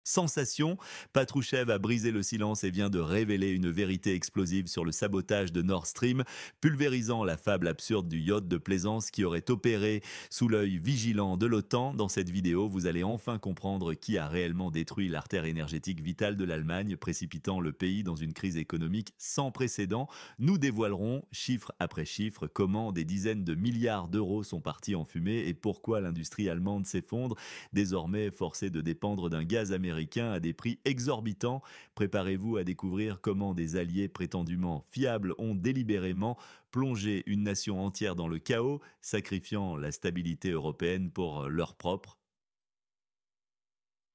Sensation, Patrouchev a brisé le silence et vient de révéler une vérité explosive sur le sabotage de Nord Stream, pulvérisant la fable absurde du yacht de plaisance qui aurait opéré sous l'œil vigilant de l'OTAN. Dans cette vidéo, vous allez enfin comprendre qui a réellement détruit l'artère énergétique vitale de l'Allemagne, précipitant le pays dans une crise économique sans précédent. Nous dévoilerons, chiffre après chiffre, comment des dizaines de milliards d'euros sont partis en fumée et pourquoi l'industrie allemande s'effondre, désormais forcée de dépendre d'un gaz américain à des prix exorbitants. Préparez-vous à découvrir comment des alliés prétendument fiables ont délibérément plongé une nation entière dans le chaos, sacrifiant la stabilité européenne pour leur propre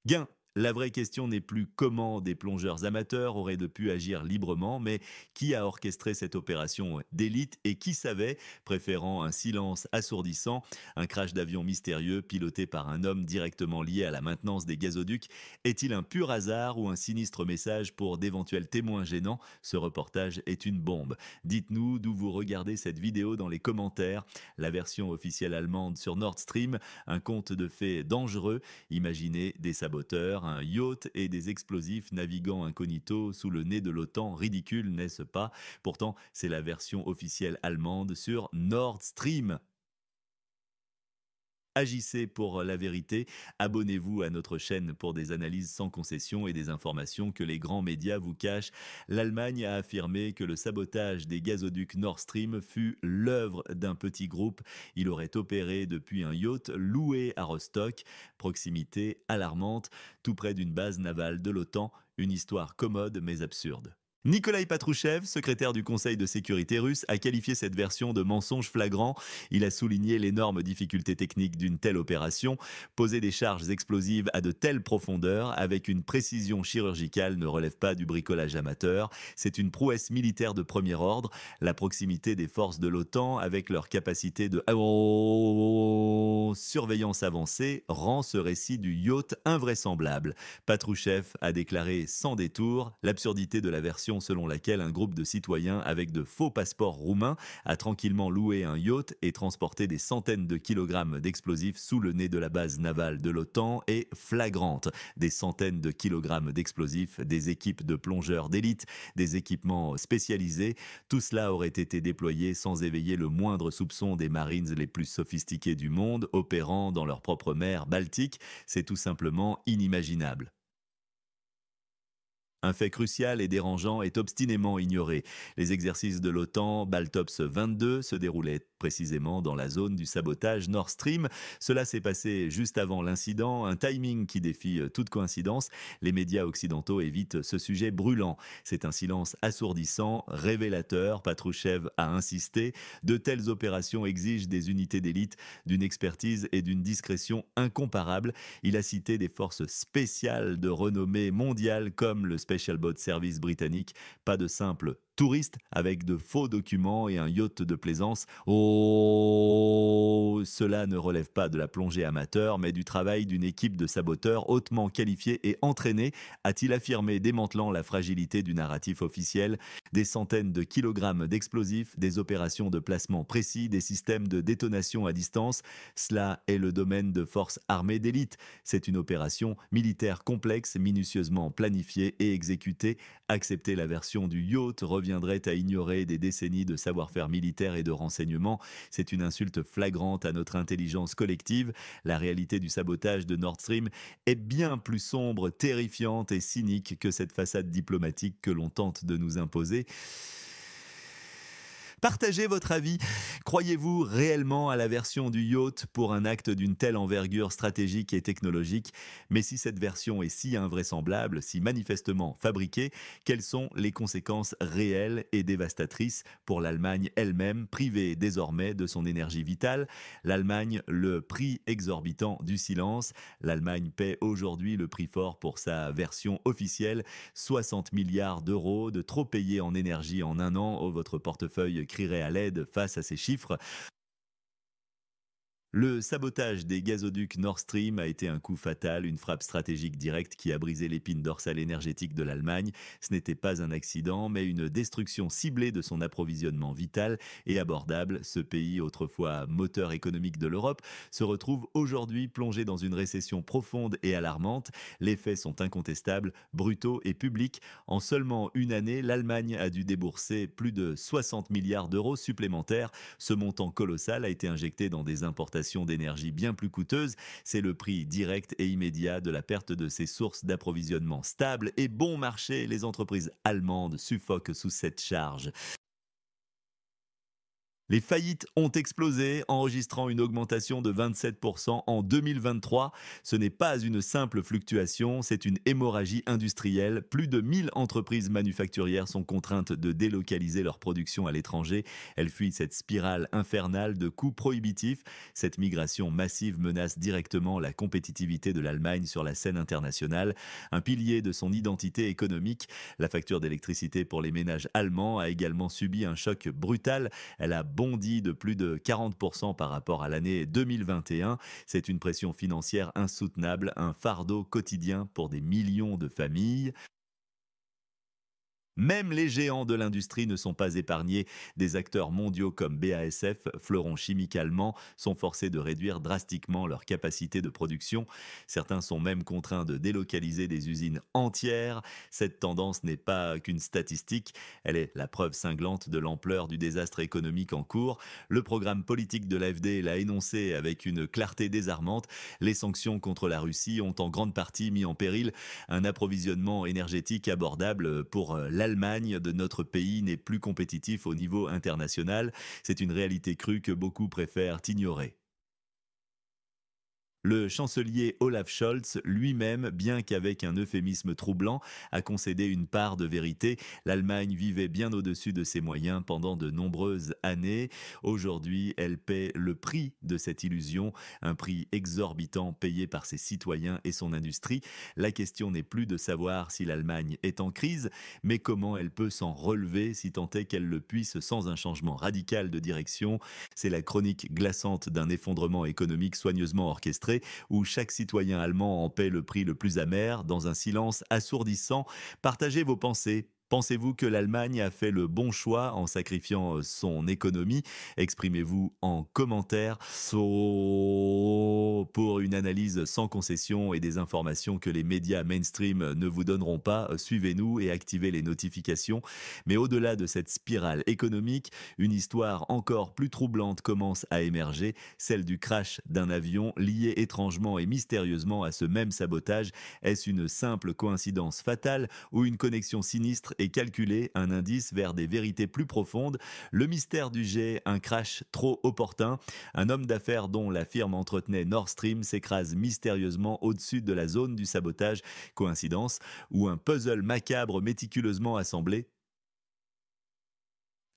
gain. La vraie question n'est plus comment des plongeurs amateurs auraient pu agir librement, mais qui a orchestré cette opération d'élite et qui savait, préférant un silence assourdissant, un crash d'avion mystérieux piloté par un homme directement lié à la maintenance des gazoducs. Est-il un pur hasard ou un sinistre message pour d'éventuels témoins gênants? Ce reportage est une bombe. Dites-nous d'où vous regardez cette vidéo dans les commentaires. La version officielle allemande sur Nord Stream, un conte de fées dangereux. Imaginez des saboteurs, un yacht et des explosifs naviguant incognito sous le nez de l'OTAN. Ridicule, n'est-ce pas? Pourtant, c'est la version officielle allemande sur Nord Stream. Agissez pour la vérité. Abonnez-vous à notre chaîne pour des analyses sans concession et des informations que les grands médias vous cachent. L'Allemagne a affirmé que le sabotage des gazoducs Nord Stream fut l'œuvre d'un petit groupe. Il aurait opéré depuis un yacht loué à Rostock, proximité alarmante, tout près d'une base navale de l'OTAN. Une histoire commode mais absurde. Nikolai Patrouchev, secrétaire du Conseil de sécurité russe, a qualifié cette version de mensonge flagrant. Il a souligné l'énorme difficulté technique d'une telle opération. Poser des charges explosives à de telles profondeurs, avec une précision chirurgicale, ne relève pas du bricolage amateur. C'est une prouesse militaire de premier ordre. La proximité des forces de l'OTAN, avec leur capacité de surveillance avancée, rend ce récit du yacht invraisemblable. Patrouchev a déclaré sans détour l'absurdité de la version selon laquelle un groupe de citoyens avec de faux passeports roumains a tranquillement loué un yacht et transporté des centaines de kilogrammes d'explosifs sous le nez de la base navale de l'OTAN est flagrante. Des centaines de kilogrammes d'explosifs, des équipes de plongeurs d'élite, des équipements spécialisés, tout cela aurait été déployé sans éveiller le moindre soupçon des Marines les plus sophistiqués du monde opérant dans leur propre mer Baltique. C'est tout simplement inimaginable. Un fait crucial et dérangeant est obstinément ignoré. Les exercices de l'OTAN Baltops 22 se déroulaient précisément dans la zone du sabotage Nord Stream. Cela s'est passé juste avant l'incident, un timing qui défie toute coïncidence. Les médias occidentaux évitent ce sujet brûlant. C'est un silence assourdissant, révélateur. Patrouchev a insisté. De telles opérations exigent des unités d'élite, d'une expertise et d'une discrétion incomparables. Il a cité des forces spéciales de renommée mondiale comme le Special Boat Service britannique, pas de simples touristes avec de faux documents et un yacht de plaisance. Oh, cela ne relève pas de la plongée amateur, mais du travail d'une équipe de saboteurs hautement qualifiés et entraînés, a-t-il affirmé, démantelant la fragilité du narratif officiel. Des centaines de kilogrammes d'explosifs, des opérations de placement précis, des systèmes de détonation à distance, cela est le domaine de forces armées d'élite. C'est une opération militaire complexe, minutieusement planifiée et exécutée. Accepter la version du yacht reviendrait à ignorer des décennies de savoir-faire militaire et de renseignement. C'est une insulte flagrante à notre intelligence collective. La réalité du sabotage de Nord Stream est bien plus sombre, terrifiante et cynique que cette façade diplomatique que l'on tente de nous imposer. Partagez votre avis. Croyez-vous réellement à la version du yacht pour un acte d'une telle envergure stratégique et technologique? Mais si cette version est si invraisemblable, si manifestement fabriquée, quelles sont les conséquences réelles et dévastatrices pour l'Allemagne elle-même, privée désormais de son énergie vitale? L'Allemagne, le prix exorbitant du silence. L'Allemagne paie aujourd'hui le prix fort pour sa version officielle, 60 milliards d'euros de trop payés en énergie en un an. Oh, votre portefeuille crierait à l'aide face à ces chiffres. Le sabotage des gazoducs Nord Stream a été un coup fatal, une frappe stratégique directe qui a brisé l'épine dorsale énergétique de l'Allemagne. Ce n'était pas un accident, mais une destruction ciblée de son approvisionnement vital et abordable. Ce pays, autrefois moteur économique de l'Europe, se retrouve aujourd'hui plongé dans une récession profonde et alarmante. Les faits sont incontestables, brutaux et publics. En seulement une année, l'Allemagne a dû débourser plus de 60 milliards d'euros supplémentaires. Ce montant colossal a été injecté dans des importations d'énergie bien plus coûteuses. C'est le prix direct et immédiat de la perte de ces sources d'approvisionnement stables et bon marché. Les entreprises allemandes suffoquent sous cette charge. Les faillites ont explosé, enregistrant une augmentation de 27% en 2023. Ce n'est pas une simple fluctuation, c'est une hémorragie industrielle. Plus de 1000 entreprises manufacturières sont contraintes de délocaliser leur production à l'étranger. Elles fuient cette spirale infernale de coûts prohibitifs. Cette migration massive menace directement la compétitivité de l'Allemagne sur la scène internationale, un pilier de son identité économique. La facture d'électricité pour les ménages allemands a également subi un choc brutal. Elle a bondi de plus de 40% par rapport à l'année 2021. C'est une pression financière insoutenable, un fardeau quotidien pour des millions de familles. Même les géants de l'industrie ne sont pas épargnés. Des acteurs mondiaux comme BASF, fleuron chimique allemand, sont forcés de réduire drastiquement leur capacité de production. Certains sont même contraints de délocaliser des usines entières. Cette tendance n'est pas qu'une statistique, elle est la preuve cinglante de l'ampleur du désastre économique en cours. Le programme politique de l'AfD l'a énoncé avec une clarté désarmante. Les sanctions contre la Russie ont en grande partie mis en péril un approvisionnement énergétique abordable pour l'Allemagne de notre pays n'est plus compétitif au niveau international. C'est une réalité crue que beaucoup préfèrent ignorer. Le chancelier Olaf Scholz lui-même, bien qu'avec un euphémisme troublant, a concédé une part de vérité. L'Allemagne vivait bien au-dessus de ses moyens pendant de nombreuses années. Aujourd'hui, elle paie le prix de cette illusion, un prix exorbitant payé par ses citoyens et son industrie. La question n'est plus de savoir si l'Allemagne est en crise, mais comment elle peut s'en relever si tant est qu'elle le puisse sans un changement radical de direction. C'est la chronique glaçante d'un effondrement économique soigneusement orchestré où chaque citoyen allemand en paie le prix le plus amer, dans un silence assourdissant. Partagez vos pensées. Pensez-vous que l'Allemagne a fait le bon choix en sacrifiant son économie? Exprimez-vous en commentaire pour une analyse sans concession et des informations que les médias mainstream ne vous donneront pas. Suivez-nous et activez les notifications. Mais au-delà de cette spirale économique, une histoire encore plus troublante commence à émerger, celle du crash d'un avion lié étrangement et mystérieusement à ce même sabotage. Est-ce une simple coïncidence fatale ou une connexion sinistre et calculée, un indice vers des vérités plus profondes? Le mystère du jet, un crash trop opportun. Un homme d'affaires dont la firme entretenait Nord Stream s'écrase mystérieusement au-dessus de la zone du sabotage. Coïncidence ou un puzzle macabre méticuleusement assemblé?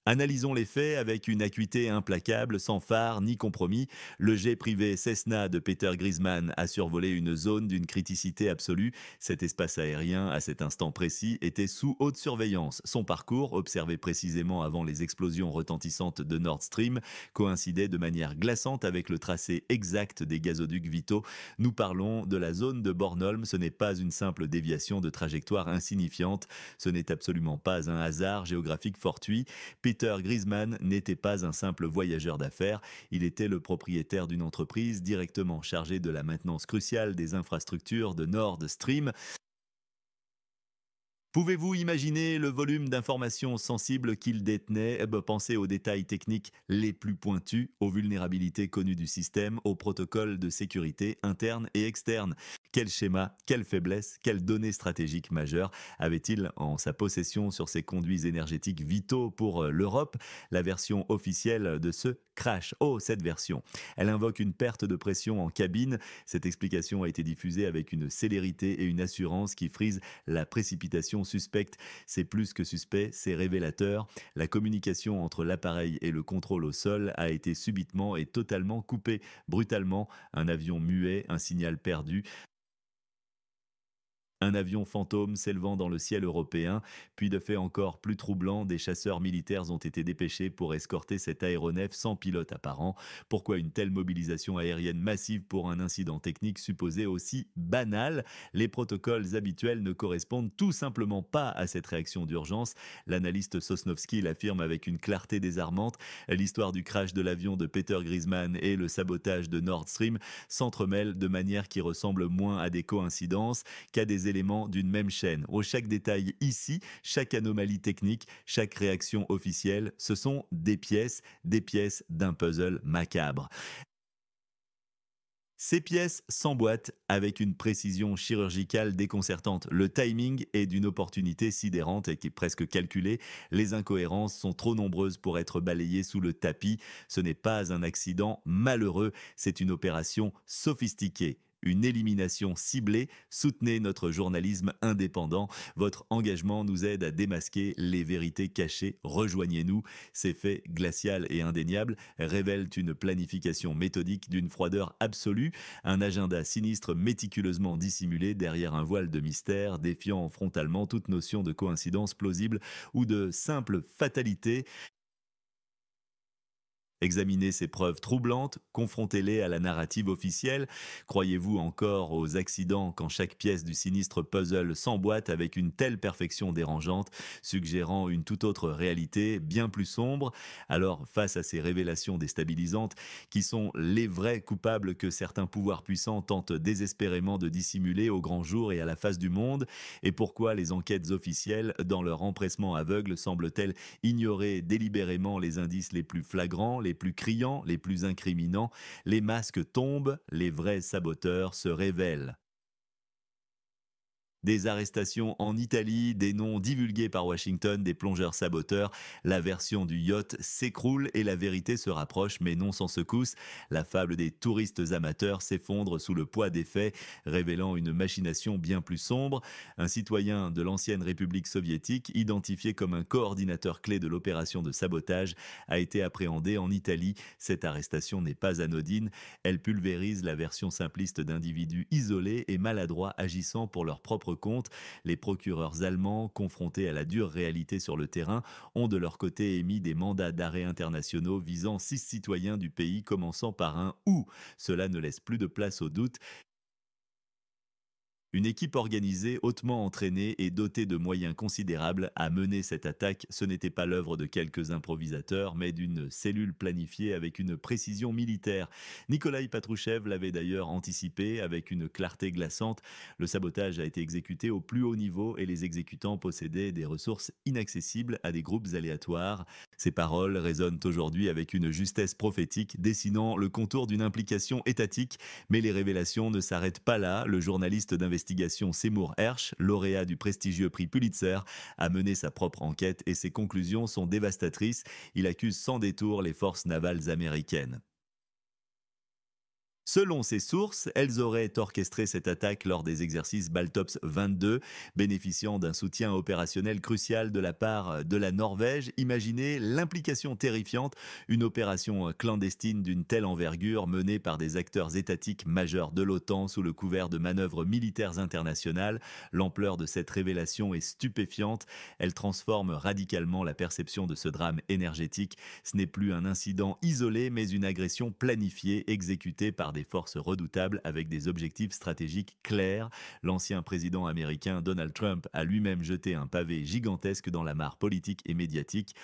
Analysons les faits avec une acuité implacable, sans phare ni compromis. Le jet privé Cessna de Peter Griezmann a survolé une zone d'une criticité absolue. Cet espace aérien, à cet instant précis, était sous haute surveillance. Son parcours, observé précisément avant les explosions retentissantes de Nord Stream, coïncidait de manière glaçante avec le tracé exact des gazoducs vitaux. Nous parlons de la zone de Bornholm. Ce n'est pas une simple déviation de trajectoire insignifiante. Ce n'est absolument pas un hasard géographique fortuit. Peter Griezmann n'était pas un simple voyageur d'affaires, il était le propriétaire d'une entreprise directement chargée de la maintenance cruciale des infrastructures de Nord Stream. Pouvez-vous imaginer le volume d'informations sensibles qu'il détenait? Pensez aux détails techniques les plus pointus, aux vulnérabilités connues du système, aux protocoles de sécurité internes et externes. Quel schéma, quelle faiblesse, quelles données stratégiques majeures avait-il en sa possession sur ces conduits énergétiques vitaux pour l'Europe? La version officielle de ce crash. Oh, cette version. Elle invoque une perte de pression en cabine. Cette explication a été diffusée avec une célérité et une assurance qui frisent la précipitation suspecte. C'est plus que suspect, c'est révélateur. La communication entre l'appareil et le contrôle au sol a été subitement et totalement coupée. Brutalement, un avion muet, un signal perdu. Un avion fantôme s'élevant dans le ciel européen, puis de fait encore plus troublant, des chasseurs militaires ont été dépêchés pour escorter cet aéronef sans pilote apparent. Pourquoi une telle mobilisation aérienne massive pour un incident technique supposé aussi banal? Les protocoles habituels ne correspondent tout simplement pas à cette réaction d'urgence. L'analyste Sosnowski l'affirme avec une clarté désarmante. L'histoire du crash de l'avion de Peter Griezmann et le sabotage de Nord Stream s'entremêlent de manière qui ressemble moins à des coïncidences qu'à des éléments d'une même chaîne. Chaque détail ici, chaque anomalie technique, chaque réaction officielle, ce sont des pièces d'un puzzle macabre. Ces pièces s'emboîtent avec une précision chirurgicale déconcertante. Le timing est d'une opportunité sidérante et qui est presque calculée. Les incohérences sont trop nombreuses pour être balayées sous le tapis. Ce n'est pas un accident malheureux, c'est une opération sophistiquée. Une élimination ciblée, soutenez notre journalisme indépendant. Votre engagement nous aide à démasquer les vérités cachées. Rejoignez-nous. Ces faits glacial et indéniables révèlent une planification méthodique d'une froideur absolue, un agenda sinistre méticuleusement dissimulé derrière un voile de mystère, défiant frontalement toute notion de coïncidence plausible ou de simple fatalité. Examinez ces preuves troublantes, confrontez-les à la narrative officielle. Croyez-vous encore aux accidents quand chaque pièce du sinistre puzzle s'emboîte avec une telle perfection dérangeante, suggérant une toute autre réalité, bien plus sombre? Alors, face à ces révélations déstabilisantes, qui sont les vrais coupables que certains pouvoirs puissants tentent désespérément de dissimuler au grand jour et à la face du monde? Et pourquoi les enquêtes officielles, dans leur empressement aveugle, semblent-elles ignorer délibérément les indices les plus flagrants, les plus criants, les plus incriminants? Les masques tombent, les vrais saboteurs se révèlent. Des arrestations en Italie, des noms divulgués par Washington, des plongeurs saboteurs. La version du yacht s'écroule et la vérité se rapproche, mais non sans secousse. La fable des touristes amateurs s'effondre sous le poids des faits, révélant une machination bien plus sombre. Un citoyen de l'ancienne République soviétique, identifié comme un coordinateur clé de l'opération de sabotage, a été appréhendé en Italie. Cette arrestation n'est pas anodine. Elle pulvérise la version simpliste d'individus isolés et maladroits agissant pour leur propre compte. Les procureurs allemands, confrontés à la dure réalité sur le terrain, ont de leur côté émis des mandats d'arrêt internationaux visant 6 citoyens du pays, commençant par un ou. Cela ne laisse plus de place au doute. Une équipe organisée, hautement entraînée et dotée de moyens considérables a mené cette attaque. Ce n'était pas l'œuvre de quelques improvisateurs, mais d'une cellule planifiée avec une précision militaire. Nikolai Patrouchev l'avait d'ailleurs anticipé avec une clarté glaçante. Le sabotage a été exécuté au plus haut niveau et les exécutants possédaient des ressources inaccessibles à des groupes aléatoires. Ces paroles résonnent aujourd'hui avec une justesse prophétique, dessinant le contour d'une implication étatique. Mais les révélations ne s'arrêtent pas là. Le journaliste d'investigation Seymour Hersh, lauréat du prestigieux prix Pulitzer, a mené sa propre enquête et ses conclusions sont dévastatrices. Il accuse sans détour les forces navales américaines. Selon ces sources, elles auraient orchestré cette attaque lors des exercices Baltops 22, bénéficiant d'un soutien opérationnel crucial de la part de la Norvège. Imaginez l'implication terrifiante, une opération clandestine d'une telle envergure menée par des acteurs étatiques majeurs de l'OTAN sous le couvert de manœuvres militaires internationales. L'ampleur de cette révélation est stupéfiante. Elle transforme radicalement la perception de ce drame énergétique. Ce n'est plus un incident isolé, mais une agression planifiée, exécutée par des forces redoutables avec des objectifs stratégiques clairs. L'ancien président américain Donald Trump a lui-même jeté un pavé gigantesque dans la mare politique et médiatique.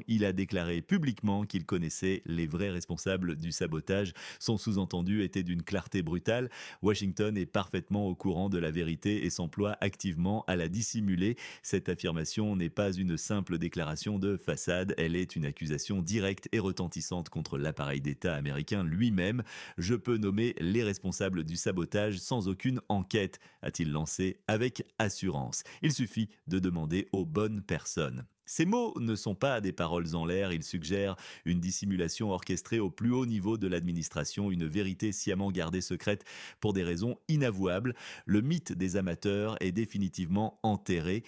Il a déclaré publiquement qu'il connaissait les vrais responsables du sabotage. Son sous-entendu était d'une clarté brutale. Washington est parfaitement au courant de la vérité et s'emploie activement à la dissimuler. Cette affirmation n'est pas une simple déclaration de façade, elle est une accusation directe et retentissante contre l'appareil d'État américain lui-même. Je peux nommer les responsables du sabotage sans aucune enquête, a-t-il lancé avec assurance. Il suffit de demander aux bonnes personnes. Ces mots ne sont pas des paroles en l'air, ils suggèrent une dissimulation orchestrée au plus haut niveau de l'administration, une vérité sciemment gardée secrète pour des raisons inavouables. Le mythe des amateurs est définitivement enterré.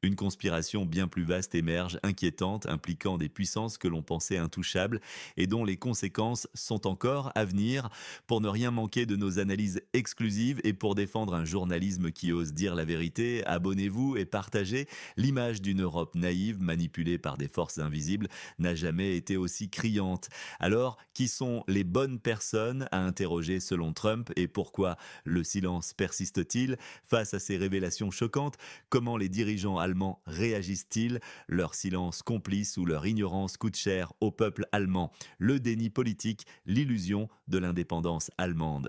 Une conspiration bien plus vaste émerge, inquiétante, impliquant des puissances que l'on pensait intouchables et dont les conséquences sont encore à venir. Pour ne rien manquer de nos analyses exclusives et pour défendre un journalisme qui ose dire la vérité, abonnez-vous et partagez. L'image d'une Europe naïve, manipulée par des forces invisibles, n'a jamais été aussi criante. Alors, qui sont les bonnes personnes à interroger selon Trump et pourquoi le silence persiste-t-il face à ces révélations choquantes? Comment les dirigeants allemands réagissent-ils? Leur silence complice ou leur ignorance coûte cher au peuple allemand. Le déni politique, l'illusion de l'indépendance allemande.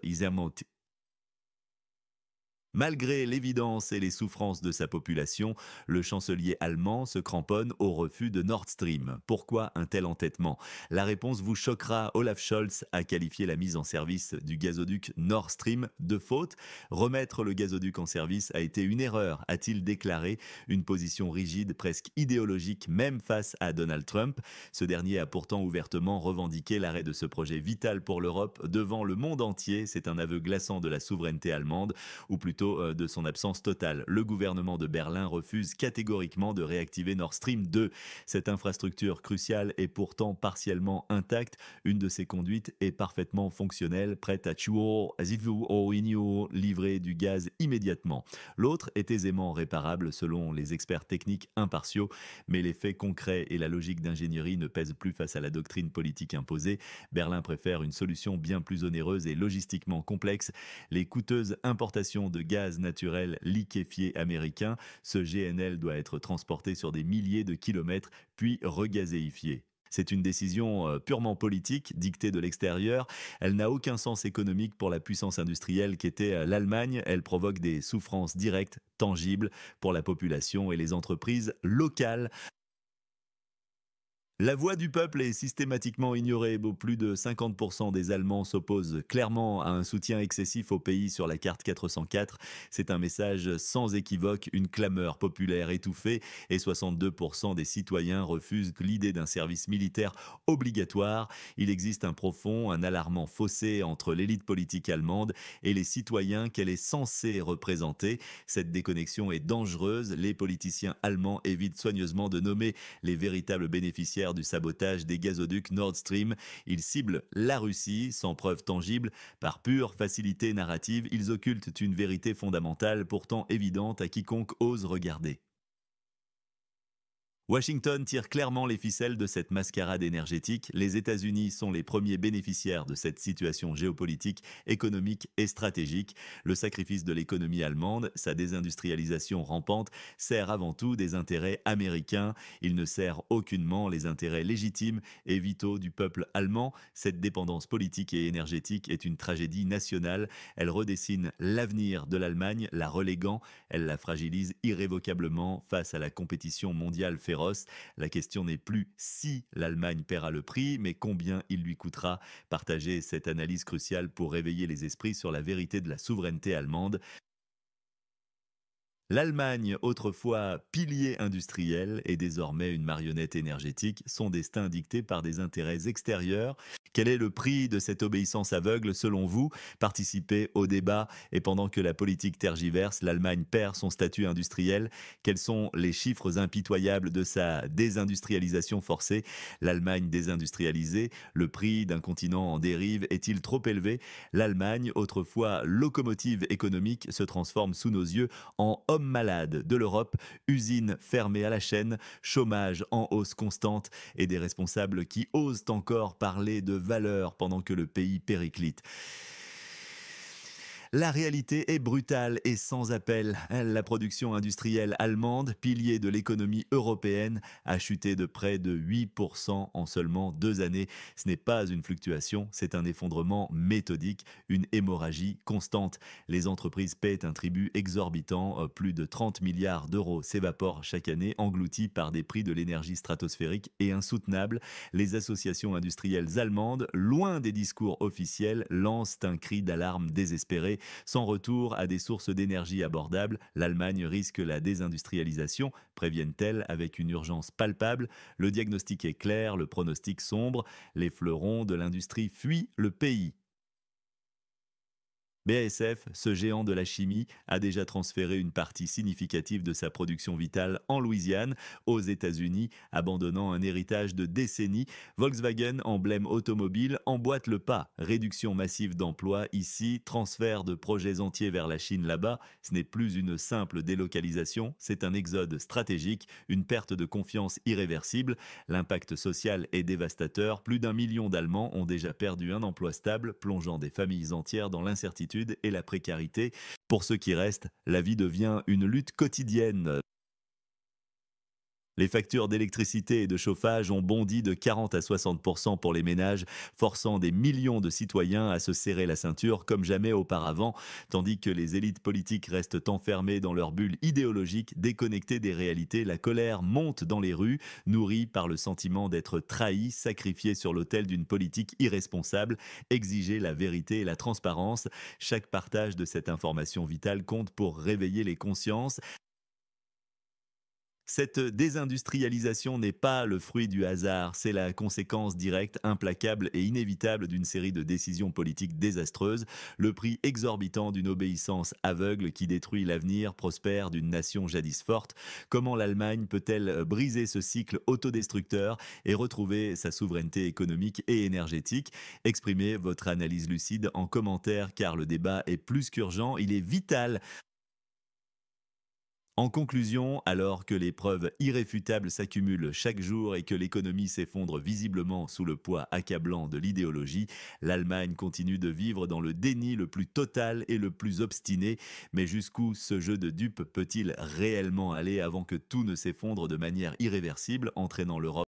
Malgré l'évidence et les souffrances de sa population, le chancelier allemand se cramponne au refus de Nord Stream. Pourquoi un tel entêtement? La réponse vous choquera. Olaf Scholz a qualifié la mise en service du gazoduc Nord Stream de faute. Remettre le gazoduc en service a été une erreur, a-t-il déclaré, une position rigide, presque idéologique, même face à Donald Trump. Ce dernier a pourtant ouvertement revendiqué l'arrêt de ce projet vital pour l'Europe devant le monde entier. C'est un aveu glaçant de la souveraineté allemande ou plutôt de son absence totale. Le gouvernement de Berlin refuse catégoriquement de réactiver Nord Stream 2. Cette infrastructure cruciale est pourtant partiellement intacte. Une de ses conduites est parfaitement fonctionnelle, prête à livrer du gaz immédiatement. L'autre est aisément réparable selon les experts techniques impartiaux, mais les faits concrets et la logique d'ingénierie ne pèsent plus face à la doctrine politique imposée. Berlin préfère une solution bien plus onéreuse et logistiquement complexe, les coûteuses importations de gaz naturel liquéfié américain. Ce GNL doit être transporté sur des milliers de kilomètres, puis regazéifié. C'est une décision purement politique, dictée de l'extérieur. Elle n'a aucun sens économique pour la puissance industrielle qu'était l'Allemagne. Elle provoque des souffrances directes, tangibles, pour la population et les entreprises locales. La voix du peuple est systématiquement ignorée. Plus de 50% des Allemands s'opposent clairement à un soutien excessif au pays sur la carte 404. C'est un message sans équivoque, une clameur populaire étouffée et 62% des citoyens refusent l'idée d'un service militaire obligatoire. Il existe un profond, un alarmant fossé entre l'élite politique allemande et les citoyens qu'elle est censée représenter. Cette déconnexion est dangereuse. Les politiciens allemands évitent soigneusement de nommer les véritables bénéficiaires du sabotage des gazoducs Nord Stream. Ils ciblent la Russie sans preuve tangible. Par pure facilité narrative, ils occultent une vérité fondamentale pourtant évidente à quiconque ose regarder. Washington tire clairement les ficelles de cette mascarade énergétique. Les États-Unis sont les premiers bénéficiaires de cette situation géopolitique, économique et stratégique. Le sacrifice de l'économie allemande, sa désindustrialisation rampante, sert avant tout des intérêts américains. Il ne sert aucunement les intérêts légitimes et vitaux du peuple allemand. Cette dépendance politique et énergétique est une tragédie nationale. Elle redessine l'avenir de l'Allemagne, la reléguant. Elle la fragilise irrévocablement face à la compétition mondiale féroce. La question n'est plus si l'Allemagne paiera le prix, mais combien il lui coûtera. Partager cette analyse cruciale pour réveiller les esprits sur la vérité de la souveraineté allemande. L'Allemagne, autrefois pilier industriel, est désormais une marionnette énergétique, son destin dicté par des intérêts extérieurs. Quel est le prix de cette obéissance aveugle selon vous? Participez au débat et pendant que la politique tergiverse, l'Allemagne perd son statut industriel. Quels sont les chiffres impitoyables de sa désindustrialisation forcée? L'Allemagne désindustrialisée, le prix d'un continent en dérive est-il trop élevé? L'Allemagne, autrefois locomotive économique, se transforme sous nos yeux en homme malade de l'Europe, usine fermée à la chaîne, chômage en hausse constante et des responsables qui osent encore parler de valeurs pendant que le pays périclite. La réalité est brutale et sans appel. La production industrielle allemande, pilier de l'économie européenne, a chuté de près de 8% en seulement 2 années. Ce n'est pas une fluctuation, c'est un effondrement méthodique, une hémorragie constante. Les entreprises paient un tribut exorbitant, plus de 30 milliards d'euros s'évaporent chaque année, engloutis par des prix de l'énergie stratosphériques et insoutenables. Les associations industrielles allemandes, loin des discours officiels, lancent un cri d'alarme désespéré. Sans retour à des sources d'énergie abordables, l'Allemagne risque la désindustrialisation, préviennent-elles avec une urgence palpable. Le diagnostic est clair, le pronostic sombre. Les fleurons de l'industrie fuient le pays. BASF, ce géant de la chimie, a déjà transféré une partie significative de sa production vitale en Louisiane, aux États-Unis, abandonnant un héritage de décennies. Volkswagen, emblème automobile, emboîte le pas. Réduction massive d'emplois ici, transfert de projets entiers vers la Chine là-bas. Ce n'est plus une simple délocalisation, c'est un exode stratégique, une perte de confiance irréversible. L'impact social est dévastateur. Plus d'un million d'Allemands ont déjà perdu un emploi stable, plongeant des familles entières dans l'incertitude et la précarité. Pour ceux qui restent, la vie devient une lutte quotidienne. Les factures d'électricité et de chauffage ont bondi de 40 à 60 pour les ménages, forçant des millions de citoyens à se serrer la ceinture comme jamais auparavant, tandis que les élites politiques restent enfermées dans leur bulle idéologique, déconnectées des réalités. La colère monte dans les rues, nourrie par le sentiment d'être trahi, sacrifié sur l'autel d'une politique irresponsable. Exiger la vérité et la transparence. Chaque partage de cette information vitale compte pour réveiller les consciences. Cette désindustrialisation n'est pas le fruit du hasard, c'est la conséquence directe, implacable et inévitable d'une série de décisions politiques désastreuses, le prix exorbitant d'une obéissance aveugle qui détruit l'avenir prospère d'une nation jadis forte. Comment l'Allemagne peut-elle briser ce cycle autodestructeur et retrouver sa souveraineté économique et énergétique? Exprimez votre analyse lucide en commentaire car le débat est plus qu'urgent, il est vital. En conclusion, alors que les preuves irréfutables s'accumulent chaque jour et que l'économie s'effondre visiblement sous le poids accablant de l'idéologie, l'Allemagne continue de vivre dans le déni le plus total et le plus obstiné. Mais jusqu'où ce jeu de dupes peut-il réellement aller avant que tout ne s'effondre de manière irréversible, entraînant l'Europe